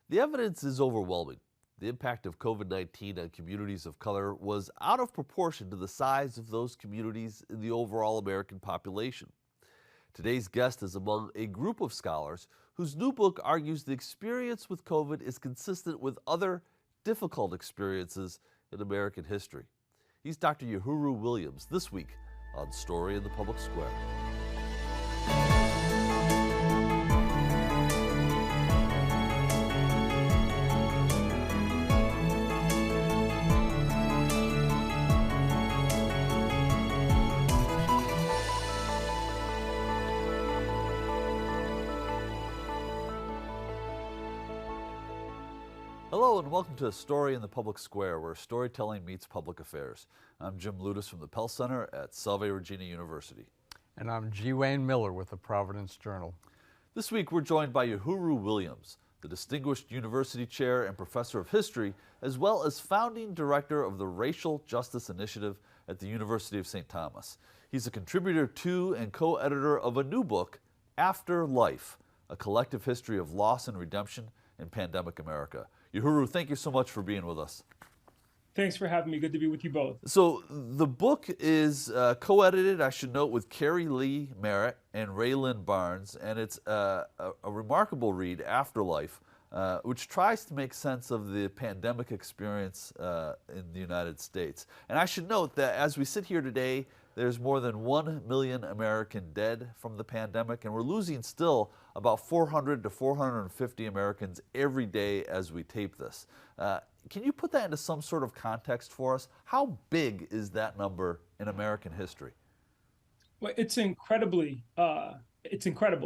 The evidence is overwhelming. The impact of COVID-19 on communities of color was out of proportion to the size of those communities in the overall American population. Today's guest is among a group of scholars whose new book argues the experience with COVID is consistent with other difficult experiences in American history. He's Dr. Uhuru Williams this week on Story in the Public Square. Hello and welcome to A Story in the Public Square, where storytelling meets public affairs. I'm Jim Ludis from the Pell Center at Salve Regina University. And I'm G. Wayne Miller with the Providence Journal. This week we're joined by Uhuru Williams, the Distinguished University Chair and Professor of History, as well as founding director of the Racial Justice Initiative at the University of St. Thomas. He's a contributor to and co-editor of a new book, After Life, A Collective History of Loss and Redemption in Pandemic America. Uhuru, thank you so much for being with us. Thanks for having me. Good to be with you both. So the book is co-edited, I should note, with Carrie Lee Merritt and Raylan Barnes, and it's a remarkable read, Afterlife, which tries to make sense of the pandemic experience in the United States. And I should note that as we sit here today, there's more than 1 million American dead from the pandemic, and we're losing still about 400 to 450 Americans every day as we tape this. Can you put that into some sort of context for us? How big is that number in American history? Well, it's incredible.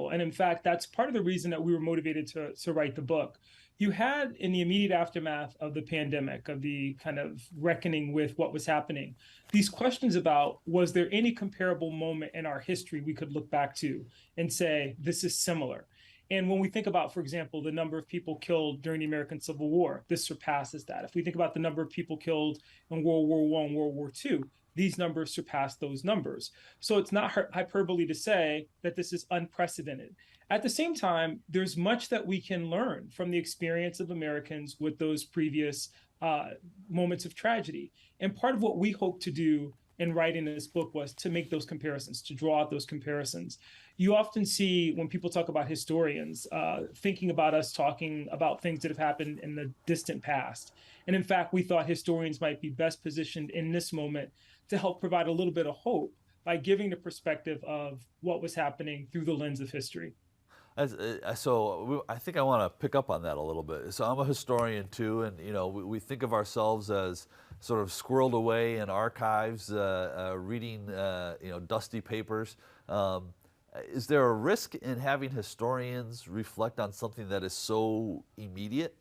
And in fact, that's part of the reason that we were motivated to write the book. You had, in the immediate aftermath of the pandemic, of the kind of reckoning with what was happening, these questions about, was there any comparable moment in our history we could look back to and say, this is similar? And when we think about, for example, the number of people killed during the American Civil War, this surpasses that. If we think about the number of people killed in World War I, World War II, these numbers surpass those numbers. So it's not hyperbole to say that this is unprecedented. At the same time, there's much that we can learn from the experience of Americans with those previous moments of tragedy. And part of what we hope to do in writing this book was to make those comparisons, to draw out those comparisons. You often see when people talk about historians, thinking about us talking about things that have happened in the distant past. And in fact, we thought historians might be best positioned in this moment to help provide a little bit of hope by giving the perspective of what was happening through the lens of history. So I think I want to pick up on that a little bit. So I'm a historian too, and we think of ourselves as sort of squirreled away in archives, reading dusty papers. Is there a risk in having historians reflect on something that is so immediate?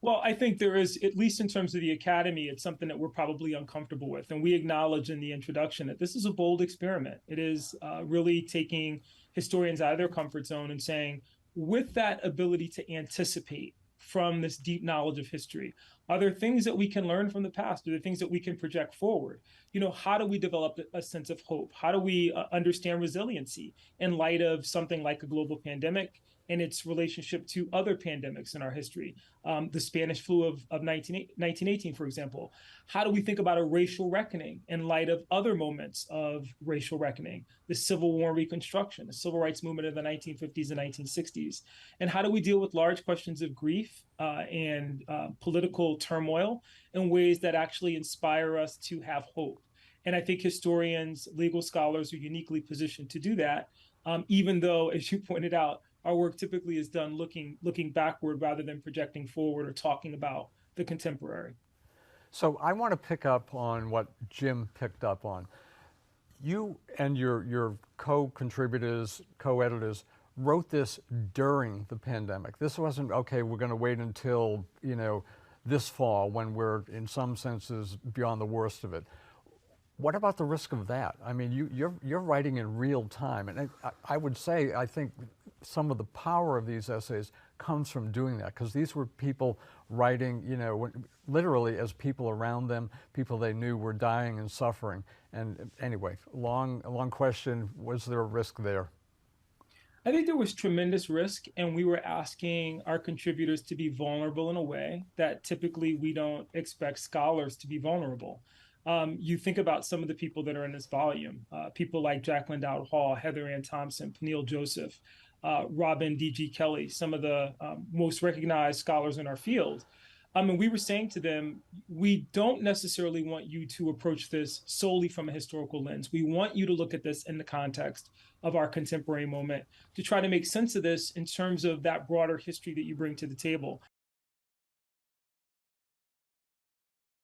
Well, I think there is, at least in terms of the academy, it's something that we're probably uncomfortable with. And we acknowledge in the introduction that this is a bold experiment. It is really taking historians out of their comfort zone and saying, with that ability to anticipate from this deep knowledge of history, are there things that we can learn from the past? Are there things that we can project forward? How do we develop a sense of hope? How do we understand resiliency in light of something like a global pandemic and its relationship to other pandemics in our history? The Spanish flu of 1918, for example. How do we think about a racial reckoning in light of other moments of racial reckoning? The Civil War and Reconstruction, the Civil Rights Movement of the 1950s and 1960s. And how do we deal with large questions of grief and political turmoil in ways that actually inspire us to have hope? And I think historians, legal scholars are uniquely positioned to do that, even though, as you pointed out, our work typically is done looking backward rather than projecting forward or talking about the contemporary. So I want to pick up on what Jim picked up on. You and your co-contributors, co-editors, wrote this during the pandemic. This wasn't, okay, we're going to wait until, this fall when we're, in some senses, beyond the worst of it. What about the risk of that? I mean, you're writing in real time, and I would say, I think some of the power of these essays comes from doing that, because these were people writing, literally as people around them, people they knew were dying and suffering. And anyway, long question, was there a risk there? I think there was tremendous risk, and we were asking our contributors to be vulnerable in a way that typically we don't expect scholars to be vulnerable. You think about some of the people that are in this volume, people like Jacqueline Dowd Hall, Heather Ann Thompson, Peniel Joseph, Robin D.G. Kelly, some of the most recognized scholars in our field. And we were saying to them, we don't necessarily want you to approach this solely from a historical lens. We want you to look at this in the context of our contemporary moment to try to make sense of this in terms of that broader history that you bring to the table.